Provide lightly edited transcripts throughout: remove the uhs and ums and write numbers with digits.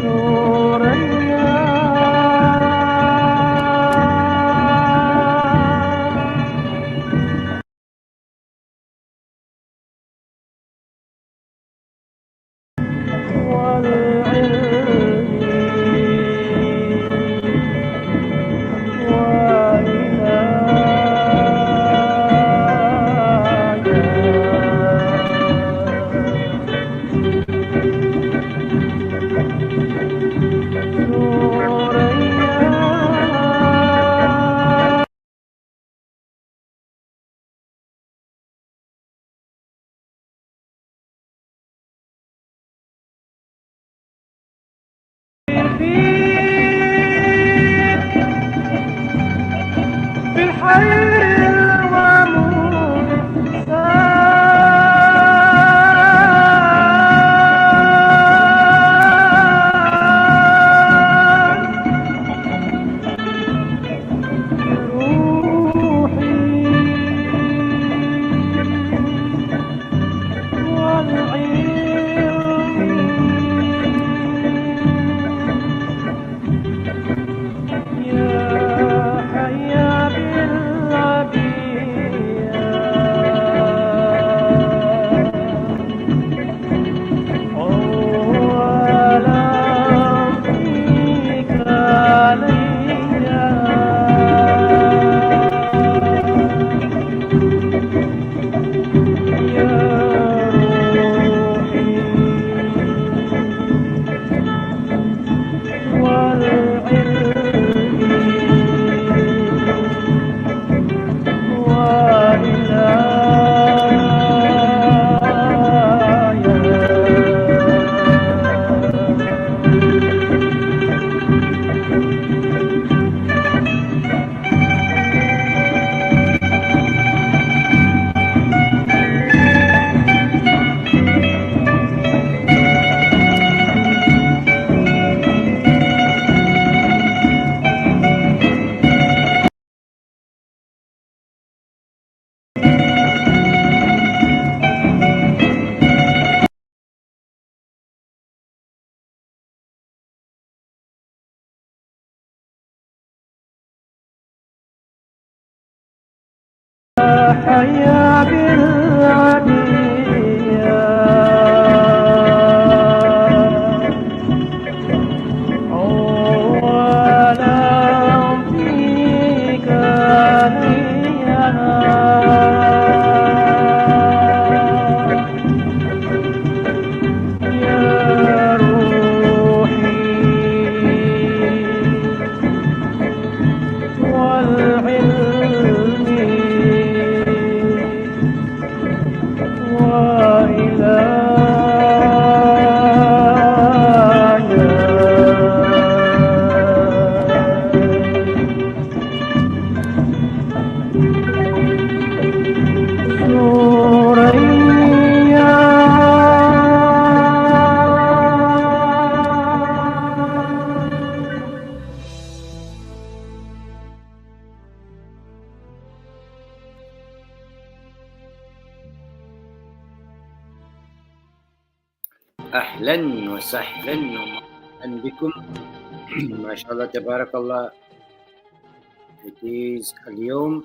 Suaranya حيا بالعدية أولا فيك لينا يا روحي والعلم أهلا وسهلا ومرحبا بكم. ما شاء الله تبارك الله. It is اليوم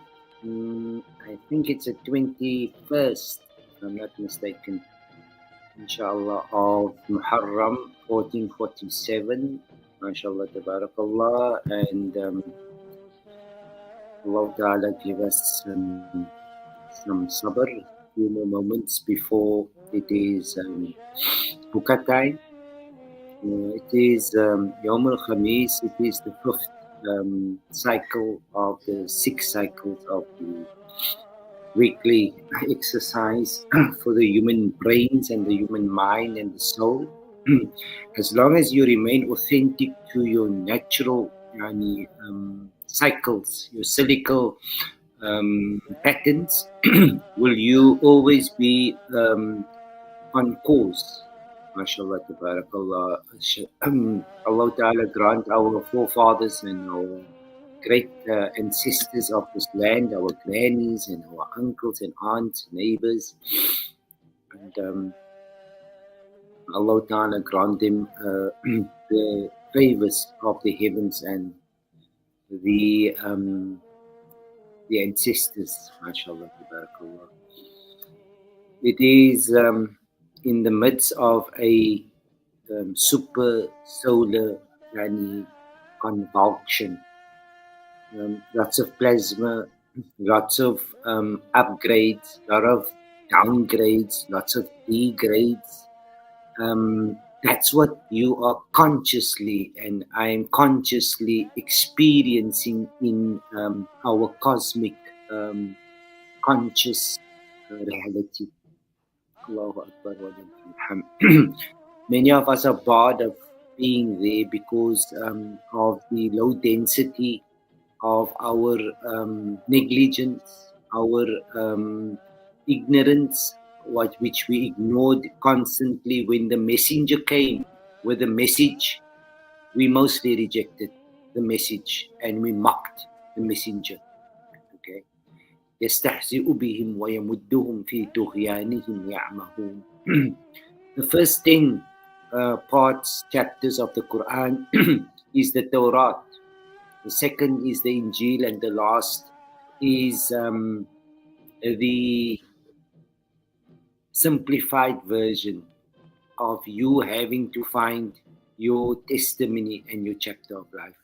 I think it's the 21st if I'm not mistaken إن شاء الله of Muharram 1447. ما شاء الله تبارك الله. And Allah Ta'ala give us some sabr, few more moments before it is Buka time. It is Yawm al-Khamis. It is the fifth cycle of the 6 cycles of the weekly exercise for the human brains and the human mind and the soul. As long as you remain authentic to your natural cycles, your cyclical patterns, will you always be on course. MashaAllah, tabarakallah. Allah Ta'ala grant our forefathers and our great ancestors of this land, our grannies and our uncles and aunts, neighbors, and Allah Ta'ala grant them the favors of the heavens and the ancestors. MashaAllah, tabarakallah. It is in the midst of a super solar convulsion. Lots of plasma, lots of upgrades, lot of downgrades, lots of degrades. That's what you are consciously and I am consciously experiencing in our cosmic conscious reality. Allahu Akbar wa lillahi. Many of us are bored of being there because of the low density of our negligence, our ignorance, which we ignored constantly. When the messenger came with a message, we mostly rejected the message and we mocked the messenger. Okay. يستهزئ بهم ويمدهم في طغيانهم يعمهون. The first 10 chapters of the Quran is the Torah. The second is the Injil, and the last is the simplified version of you having to find your testimony and your chapter of life.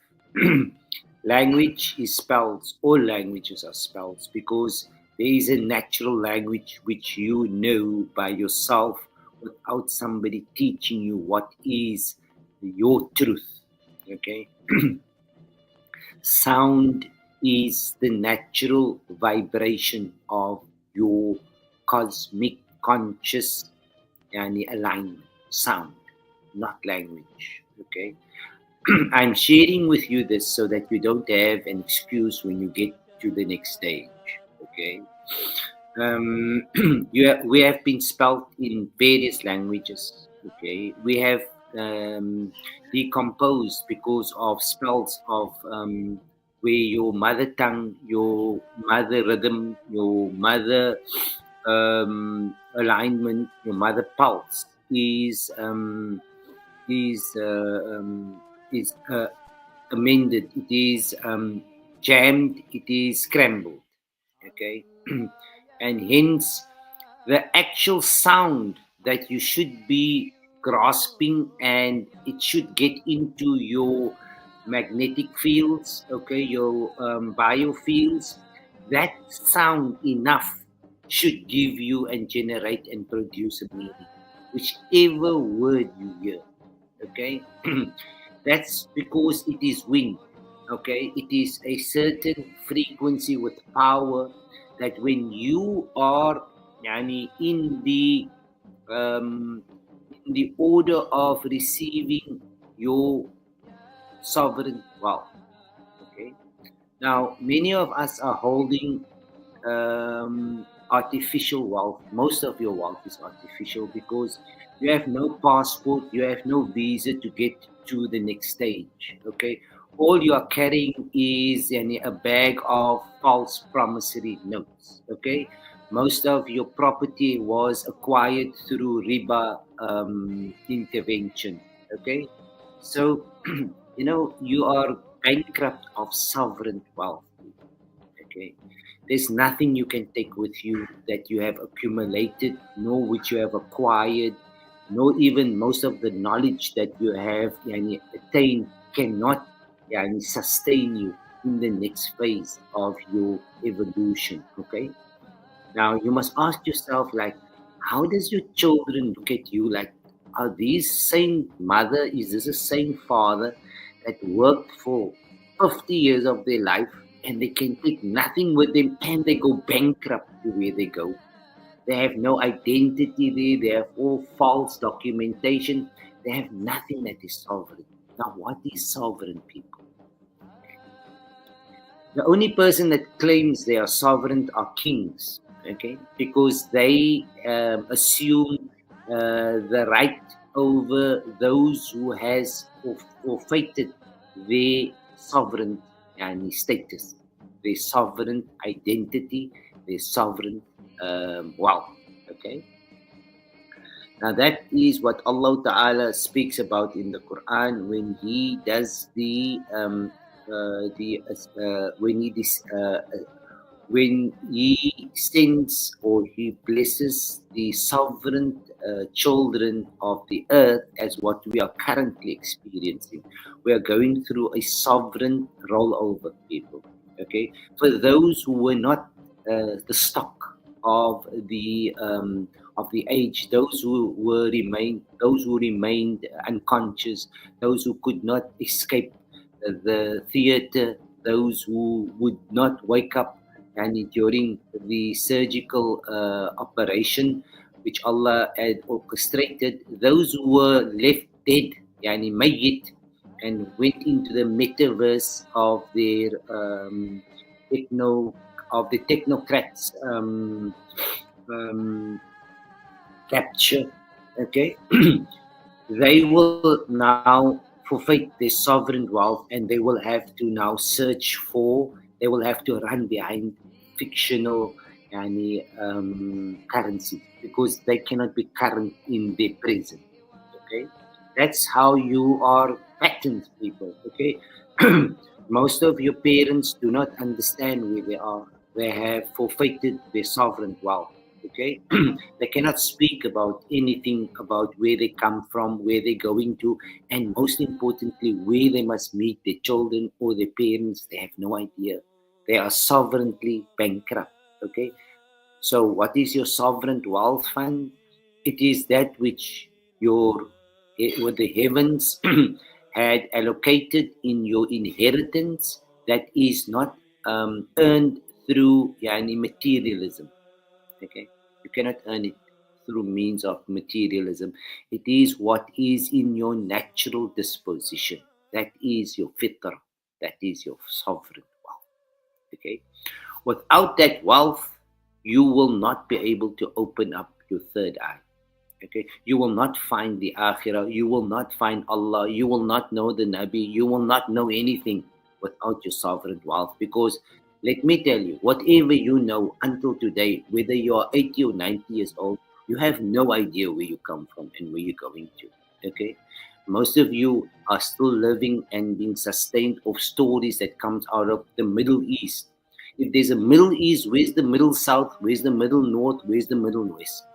Language is spells. All languages are spells because there is a natural language which you know by yourself without somebody teaching you what is your truth. Okay. Sound is the natural vibration of your cosmic conscious alignment. Sound, not language. Okay. I'm sharing with you this so that you don't have an excuse when you get to the next stage. Okay. We have been spelled in various languages. Okay. We have decomposed because of spells of where your mother tongue, your mother rhythm, your mother alignment, your mother pulse is amended, it is jammed, it is scrambled. Okay. and hence the actual sound that you should be grasping, and it should get into your magnetic fields, okay, your biofields. That sound enough should give you and generate and produce a meaning, whichever word you hear, okay. That's because it is wind, okay. It is a certain frequency with power that when you are yani, um, in the order of receiving your sovereign wealth, okay. Now many of us are holding artificial wealth. Most of your wealth is artificial because you have no passport, you have no visa to get to the next stage. Okay, all you are carrying is a bag of false promissory notes. Okay, most of your property was acquired through riba intervention. Okay, so you are bankrupt of sovereign wealth. Okay, there's nothing you can take with you that you have accumulated, nor which you have acquired, nor even most of the knowledge that you have attained cannot sustain you in the next phase of your evolution. Okay. Now you must ask yourself, like, how does your children look at you? Like, are these same mother? Is this the same father that worked for 50 years of their life and they can take nothing with them and they go bankrupt to where they go? They have no identity there. They have all false documentation. They have nothing that is sovereign. Now, what is sovereign, people? The only person that claims they are sovereign are kings, okay, because they assume the right over those who has forfeited their sovereign status, their sovereign identity, their sovereign wealth. Okay, now that is what Allah Ta'ala speaks about in the Quran when He does when when He sends or He blesses the sovereign children of the earth, as what we are currently experiencing. We are going through a sovereign rollover, people. Okay, for those who were not the stock of the age, those who remained unconscious, those who could not escape the theater, those who would not wake up and during the surgical operation which Allah had orchestrated, those who were left dead, yani mayyit, and went into the metaverse of their techno of the technocrats um, capture. Okay, they will now forfeit their sovereign wealth and they will have to now search for, they will have to run behind fictional currency because they cannot be current in their present. Okay, that's how you are patterned, people. Okay, most of your parents do not understand where they are. They have forfeited their sovereign wealth. Okay, they cannot speak about anything about where they come from, where they're going to, and most importantly, where they must meet their children or their parents. They have no idea. They are sovereignly bankrupt. Okay, so what is your sovereign wealth fund? It is that which your what the heavens had allocated in your inheritance that is not earned through materialism. Okay, you cannot earn it through means of materialism. It is what is in your natural disposition. That is your fitra. That is your sovereign wealth. Okay, without that wealth, you will not be able to open up your third eye. Okay, you will not find the akhirah, you will not find Allah, you will not know the Nabi, you will not know anything without your sovereign wealth. Because let me tell you, whatever you know until today, whether you are 80 or 90 years old, you have no idea where you come from and where you're going to. Okay, most of you are still living and being sustained of stories that comes out of the Middle East. If there's a Middle East, where's the Middle South? Where's the Middle North? Where's the Middle West?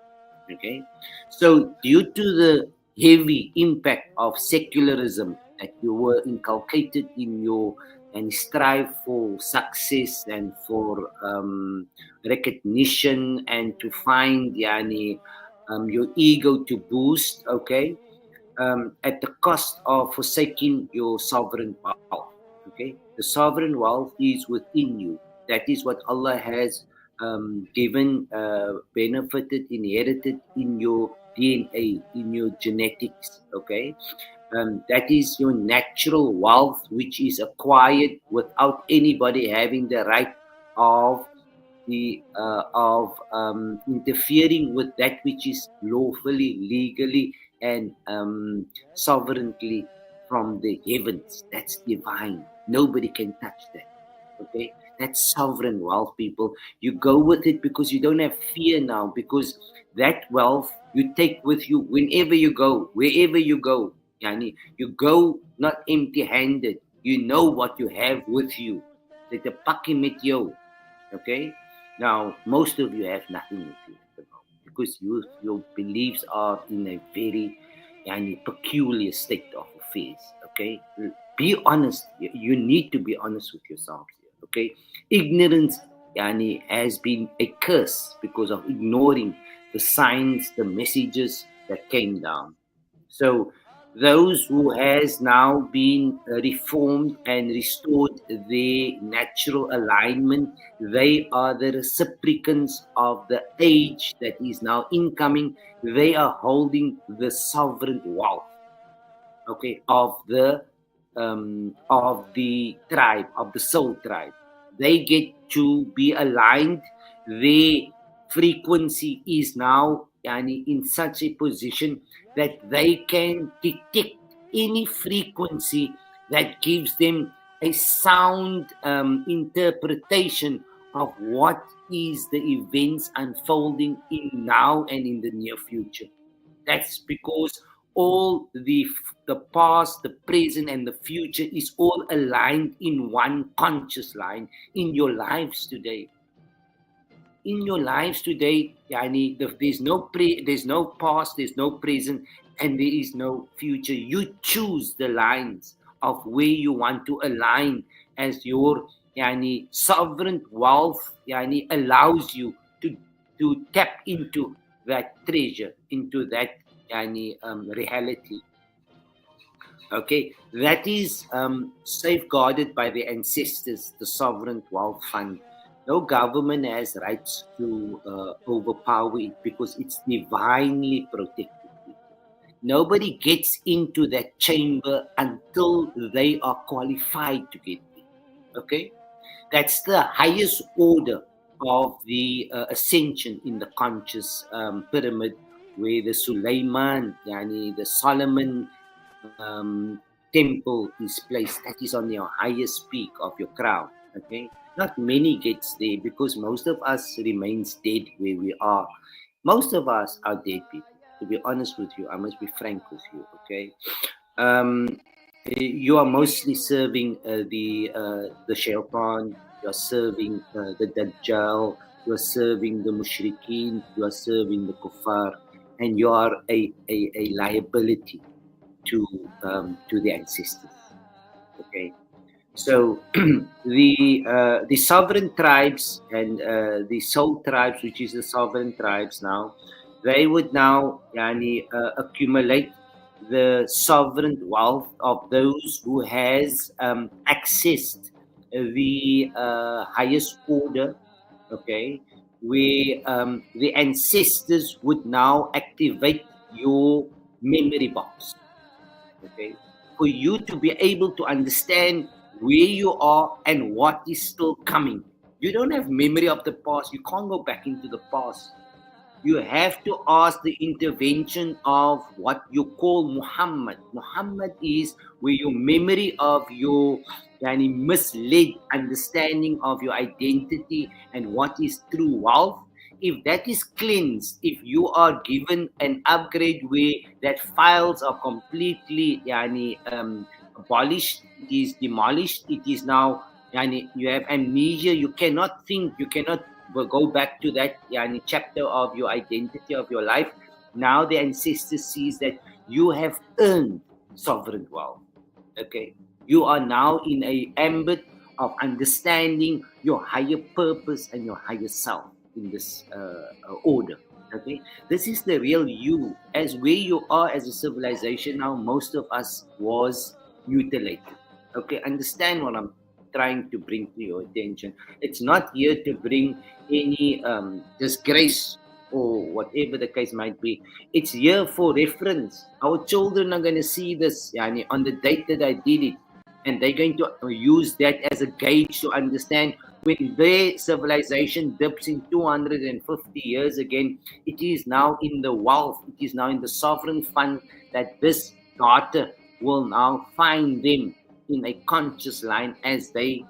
Okay. So due to the heavy impact of secularism that you were inculcated in your and strive for success and for recognition and to find your ego to boost, okay, at the cost of forsaking your sovereign wealth. Okay, the sovereign wealth is within you. That is what Allah has given, benefited, inherited in your DNA, in your genetics. Okay, that is your natural wealth, which is acquired without anybody having the right of interfering with that which is lawfully, legally, and sovereignly from the heavens. That's divine. Nobody can touch that. Okay, that's sovereign wealth, people. You go with it because you don't have fear now, because that wealth you take with you whenever you go, wherever you go. Yani, you go not empty-handed. You know what you have with you. That the met you. Okay, now most of you have nothing with you at the moment because your beliefs are in a very peculiar state of affairs. Okay, be honest. You need to be honest with yourselves here. Okay, ignorance has been a curse because of ignoring the signs, the messages that came down. So those who has now been reformed and restored their natural alignment, they are the recipients of the age that is now incoming. They are holding the sovereign wealth, okay, of the tribe, of the soul tribe. They get to be aligned. Their frequency is now in such a position that they can detect any frequency that gives them a sound interpretation of what is the events unfolding in now and in the near future. That's because all the past, the present, and the future is all aligned in one conscious line in your lives today. In your lives today, there's no past, there's no present, and there is no future. You choose the lines of where you want to align as your sovereign wealth allows you to tap into that treasure, into that reality. Okay, that is safeguarded by the ancestors, the sovereign wealth fund. No government has rights to overpower it because it's divinely protected. Nobody gets into that chamber until they are qualified to get in. Okay, that's the highest order of the ascension in the conscious pyramid, where the Sulaiman, the Solomon temple is placed. That is on your highest peak of your crown. Okay, not many gets there because most of us remains dead where we are. Most of us are dead people. To be honest with you, I must be frank with you. Okay, you are mostly serving the shaitan. You are serving the Dajjal. You are serving the Mushrikeen. You are serving the Kuffar, and you are a liability to the ancestors. Okay, so the sovereign tribes and the soul tribes, which is the sovereign tribes now, they would now accumulate the sovereign wealth of those who has accessed the highest order. Okay, where the ancestors would now activate your memory box. Okay, for you to be able to understand where you are and what is still coming. You don't have memory of the past. You can't go back into the past. You have to ask the intervention of what you call Muhammad. Muhammad is where your memory of your misled understanding of your identity and what is true wealth, if that is cleansed, if you are given an upgrade where that files are completely abolished, it is demolished, it is now Yani, you have amnesia. You cannot think. You cannot go back to that chapter of your identity of your life. Now the ancestor sees that you have earned sovereign wealth. Okay, you are now in a ambit of understanding your higher purpose and your higher self in this order. Okay, this is the real you. As where you are as a civilization now, most of us was mutilated. Okay, understand what I'm trying to bring to your attention. It's not here to bring any disgrace or whatever the case might be. It's here for reference. Our children are going to see this on the date that I did it, and they're going to use that as a gauge to understand when their civilization dips in 250 years again. It is now in the wealth, it is now in the sovereign fund that this daughter will now find them in a conscious line as they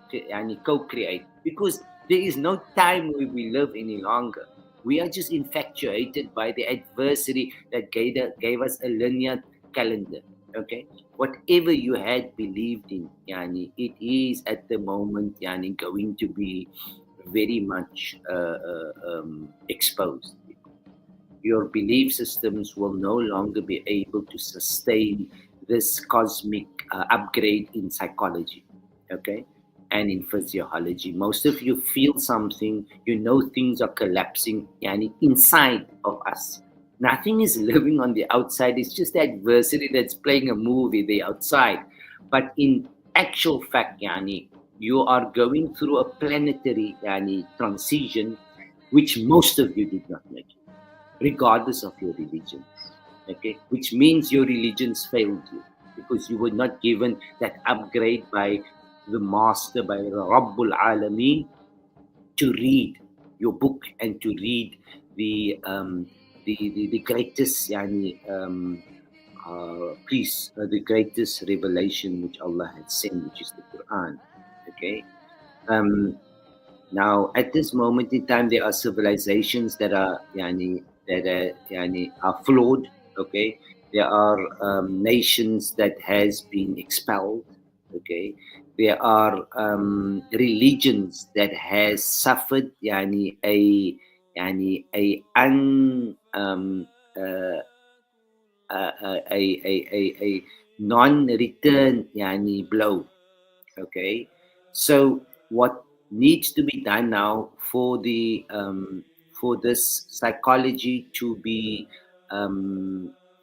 co-create, because there is no time where we live any longer. We are just infatuated by the adversary that gave us a linear calendar. Okay, whatever you had believed in, it is at the moment, going to be very much exposed. Your belief systems will no longer be able to sustain this cosmic upgrade in psychology, okay, and in physiology. Most of you feel something, things are collapsing, inside of us. Nothing is living on the outside. It's just the adversary that's playing a movie the outside. But in actual fact, you are going through a planetary transition, which most of you did not make, regardless of your religion. Okay, which means your religions failed you because you were not given that upgrade by the master, by Rabbul Alameen, to read your book and to read the greatest the greatest revelation which Allah had sent, which is the Quran. Okay. um, Now, at this moment in time, there are civilizations that are are flawed. Okay, there are nations that has been expelled. Okay, there are religions that has suffered a uh, a non-return blow. Okay, so what needs to be done now for this psychology to be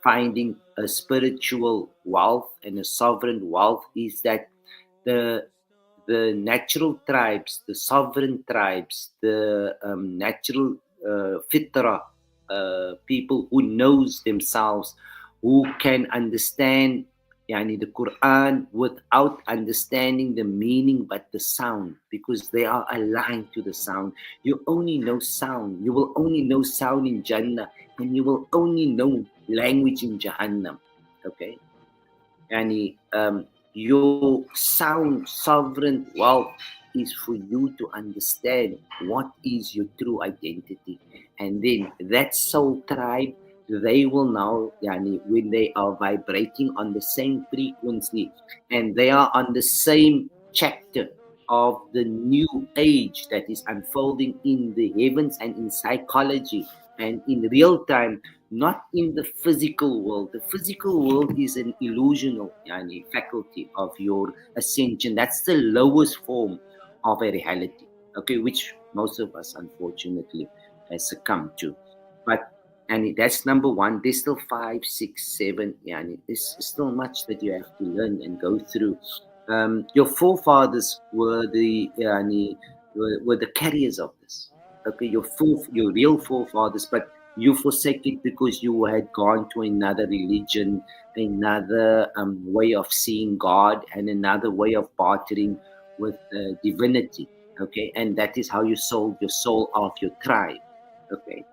finding a spiritual wealth and a sovereign wealth is that the the natural tribes, the sovereign tribes, the natural fitra people who knows themselves, who can understand the Quran without understanding the meaning but the sound, because they are aligned to the sound. You only know sound. You will only know sound in Jannah, and you will only know language in Jahannam. Okay? Your sound sovereign wealth is for you to understand what is your true identity, and then that soul tribe, they will now when they are vibrating on the same frequency and they are on the same chapter of the new age that is unfolding in the heavens and in psychology and in real time, not in the physical world. The physical world is an illusional faculty of your ascension. That's the lowest form of a reality, okay, which most of us unfortunately has succumbed to. But that's number one. There's still 5, 6, 7. There's still much that you have to learn and go through. Your forefathers were were the carriers of this. Okay, your real forefathers, but you forsake it because you had gone to another religion, another way of seeing God, and another way of bartering with divinity. Okay, and that is how you sold your soul of your tribe. Okay,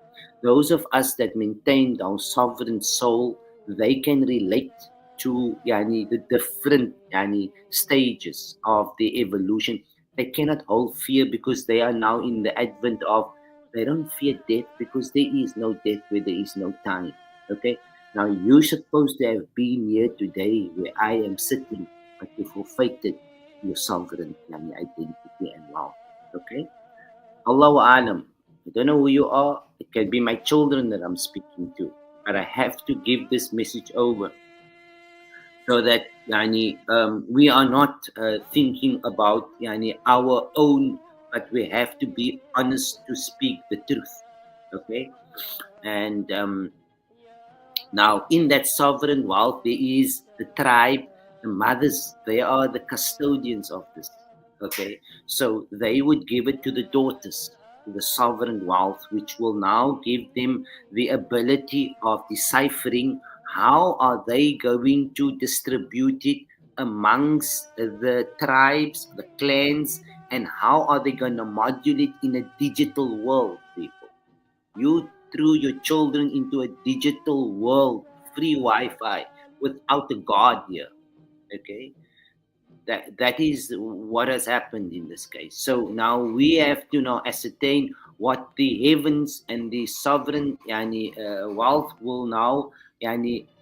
those of us that maintained our sovereign soul, they can relate to the different stages of the evolution. They cannot hold fear because they are now in the advent of, they don't fear death because there is no death where there is no time. Okay, now you're supposed to have been here today where I am sitting, but you forfeited. your sovereign identity and wealth. Okay? Allahu Alam. I don't know who you are. It can be my children that I'm speaking to. But I have to give this message over so that we are not thinking about our own, but we have to be honest to speak the truth. Okay? And now, in that sovereign wealth, there is the tribe, the mothers, they are the custodians of this. Okay, so they would give it to the daughters, the sovereign wealth, which will now give them the ability of deciphering how are they going to distribute it amongst the tribes, the clans, and how are they going to modulate in a digital world, people. You threw your children into a digital world, free Wi-Fi, without a God here. Okay, that is what has happened in this case. So now we have to now ascertain what the heavens and the sovereign wealth will now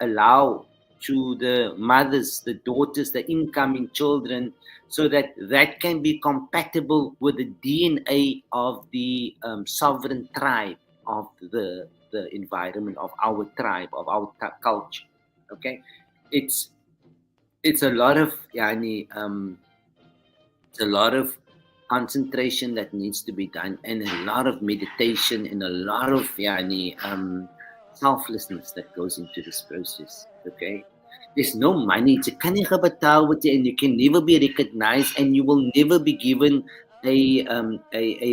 allow to the mothers, the daughters, the incoming children, so that that can be compatible with the DNA of the sovereign tribe of the environment of our tribe, of our culture. Okay, it's it's a lot of it's a lot of concentration that needs to be done, and a lot of meditation, and a lot of selflessness that goes into this process. Okay, there's no money. It's a and you can never be recognized, and you will never be given a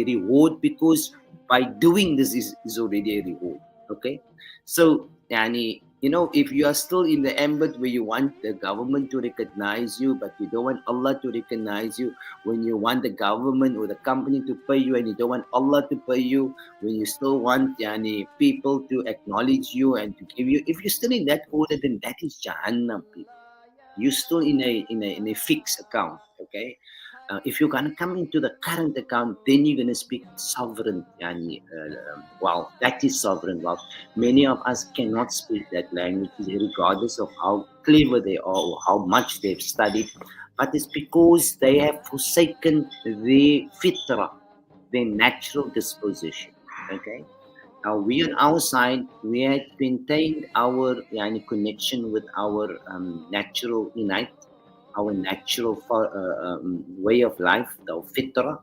reward, because by doing this is already a reward. Okay, so if you are still in the ambit where you want the government to recognize you, but you don't want Allah to recognize you, when you want the government or the company to pay you and you don't want Allah to pay you, when you still want people to acknowledge you and to give you, if you're still in that order, then that is Jahannam, people. You're still in a fixed account. Okay, if you're gonna come into the current account, then you're gonna speak sovereign wealth. That is sovereign wealth. Many of us cannot speak that language, regardless of how clever they are or how much they've studied, but it's because they have forsaken their fitra, their natural disposition. Okay, now we on our side, we had maintained our connection with our natural innate, our natural way of life, the fitra,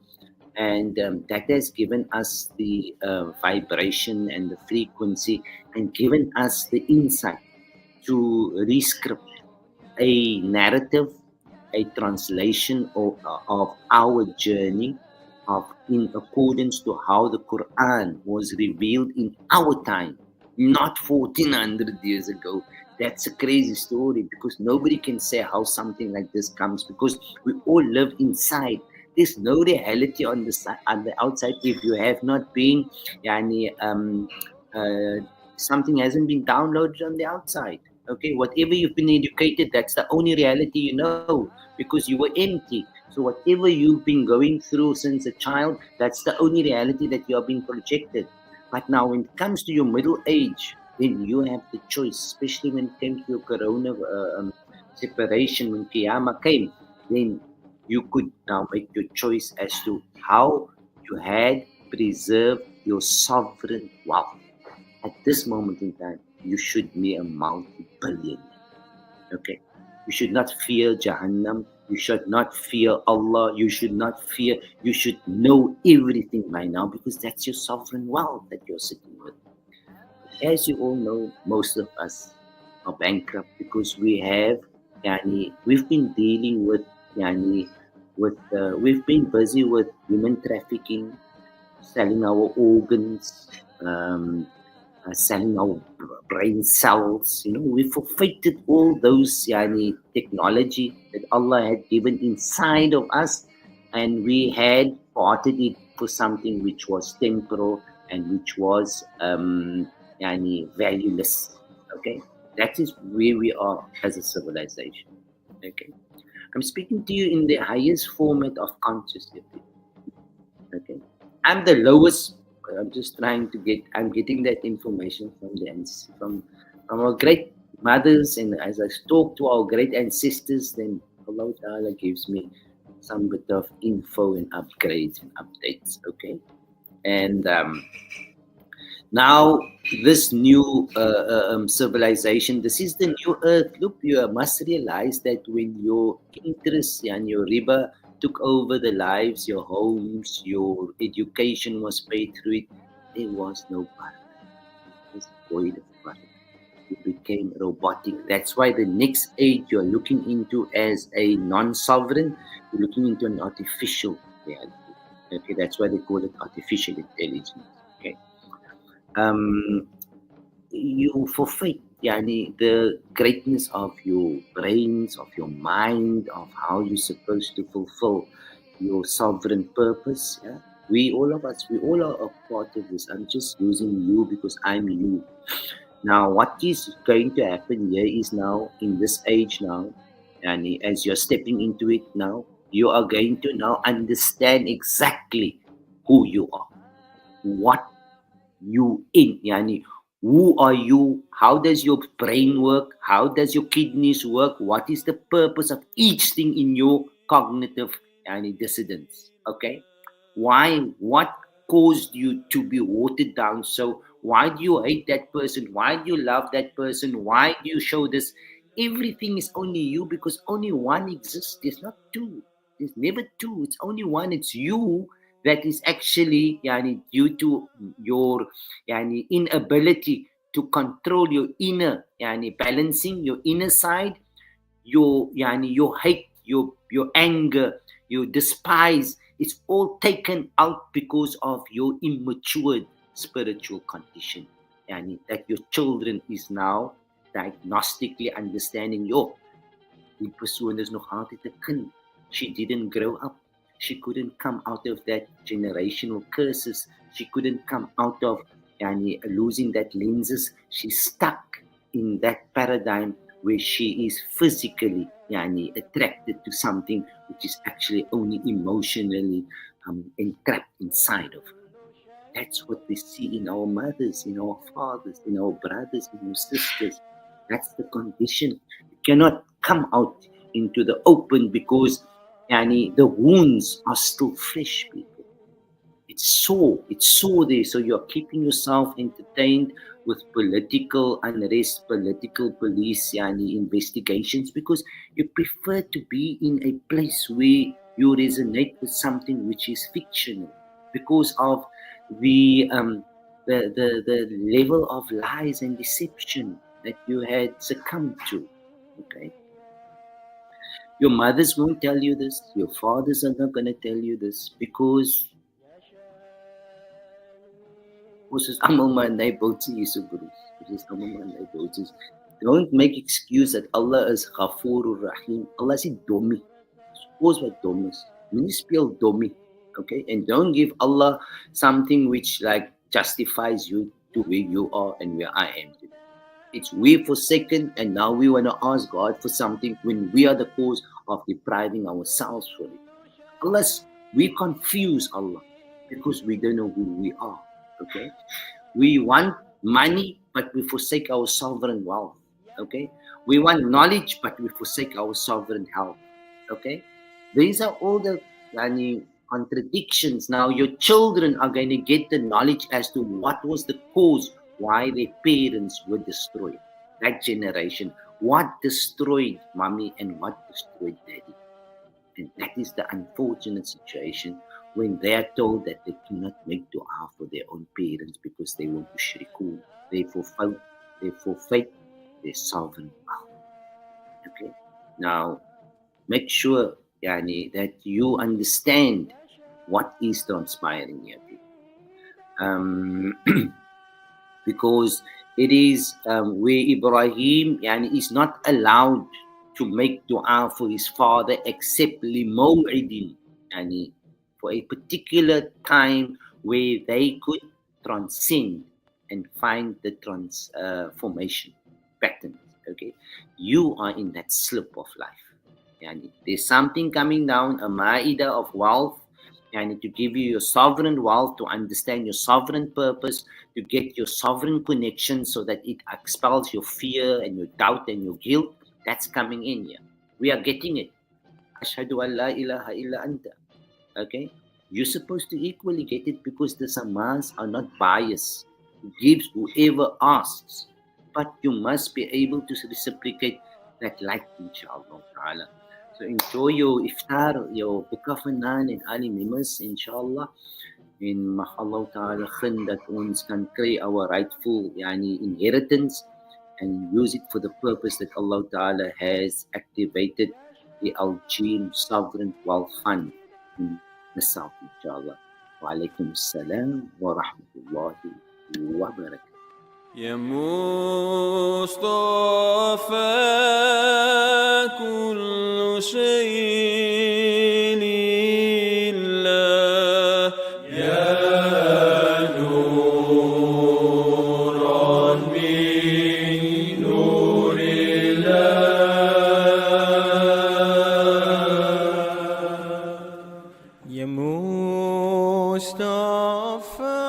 and that has given us the vibration and the frequency, and given us the insight to rescript a narrative, a translation of our journey, of in accordance to how the Quran was revealed in our time, not 1400 years ago. That's a crazy story, because nobody can say how something like this comes, because we all live inside. There's no reality on the outside if you have not been something hasn't been downloaded on the outside. Okay, whatever you've been educated, that's the only reality you know, because you were empty. So whatever you've been going through since a child, that's the only reality that you are being projected. But now when it comes to your middle age, then you have the choice, especially when it came to your corona separation, when Qiyamah came, then you could now make your choice as to how you had preserved your sovereign wealth. At this moment in time, you should be a multi-billionaire. Okay? You should not fear Jahannam. You should not fear Allah. You should not fear. You should know everything by now, because that's your sovereign wealth that you're sitting with. As you all know, most of us are bankrupt because we've been dealing with we've been busy with human trafficking, selling our organs, selling our brain cells. We forfeited all those technology that Allah had given inside of us, and we had parted it for something which was temporal and which was valueless. Okay, that is where we are as a civilization. Okay, I'm speaking to you in the highest format of consciousness. Okay, I'm the lowest. I'm just trying to get. I'm getting that information from our great mothers, and as I talk to our great ancestors, then Allah Ta'ala gives me some bit of info and upgrades and updates. Okay, and now this new civilization, this is the new earth. Look, you must realize that when your interests and your riba took over the lives, your homes, your education was paid through it, there was no barakah. It was void of barakah. You became robotic. That's why the next age you're looking into as a non-sovereign, you're looking into an artificial reality. Okay, that's why they call it artificial intelligence. Okay. Um, you forfeit yani, the greatness of your brains, of your mind, of how you're supposed to fulfill your sovereign purpose. Yeah? We, all of us, we all are a part of this. I'm just using you because I'm you. Now, what is going to happen here is now, in this age now, and as you're stepping into it now, you are going to now understand exactly who you are, what you in yani, who are you, how does your brain work, how does your kidneys work, what is the purpose of each thing in your cognitive yani, dissidence. Okay, why, what caused you to be watered down? So why do you hate that person, why do you love that person, why do you show this? Everything is only you, because only one exists. There's not two, there's never two, it's only one. It's you that is actually yani, due to your yani, inability to control your inner yani, balancing your inner side, your yani, your hate, your anger, your despise. It's all taken out because of your immature spiritual condition. Yani, that your children is now diagnostically understanding, yo, die persoon is nog altyd 'n kind. She didn't grow up. She couldn't come out of that generational curses. She couldn't come out of yani, losing that lenses. She's stuck in that paradigm where she is physically yani, attracted to something which is actually only emotionally entrapped inside of her. That's what we see in our mothers, in our fathers, in our brothers, in our sisters. That's the condition. You cannot come out into the open because yani, the wounds are still fresh, people. It's sore there. So you're keeping yourself entertained with political unrest, political police yani, investigations, because you prefer to be in a place where you resonate with something which is fictional because of the the level of lies and deception that you had succumbed to. Okay. Your mothers won't tell you this, your fathers are not gonna tell you this because Moses Amamanai Boti is Bruce. Moses Amamanai Boti. Don't make excuse that Allah is Ghafurur Rahim. Allah is Domi. Suppose what Domi is. Mean spell Domi. Okay? And don't give Allah something which like justifies you to where you are and where I am today. It's we forsaken and now we want to ask God for something when we are the cause of depriving ourselves for it. Unless we confuse Allah because we don't know who we are. Okay, we want money, but we forsake our sovereign wealth. Okay, we want knowledge, but we forsake our sovereign health. Okay, these are all the contradictions. Now, your children are going to get the knowledge as to what was the cause why their parents were destroyed. That generation, what destroyed mommy and what destroyed daddy. And that is the unfortunate situation when they are told that they cannot make dua for their own parents because they want to shirku. They forfeit their sovereign power. Okay. Now, make sure, Yani, that you understand what is transpiring here, people. Because it is where Ibrahim yani, is not allowed to make dua for his father except limaw'idin, yani, for a particular time where they could transcend and find the transformation patterns. Okay, you are in that slip of life. Yani, there's something coming down, a ma'idah of wealth, and to give you your sovereign wealth, to understand your sovereign purpose, to get your sovereign connection so that it expels your fear and your doubt and your guilt. That's coming in here. We are getting it. Ashhadu an la ilaha illa anta. Okay? You're supposed to equally get it because the samans are not biased. It gives whoever asks. But you must be able to reciprocate that like, inshallah ta'ala. So enjoy your iftar, your buka vanaand en al die memers, inshallah. En mag Allah ta'ala gun dat ons kan kry our rightful yani, inheritance and use it for the purpose that Allah ta'ala has activated the Al-Jeem Sovereign Wealth Fund in the South, inshallah. Wa alaikum assalam wa rahmatullahi wa barakatuh. يا مصطفى كل شيء لله يا نورا من نور الله يا مصطفى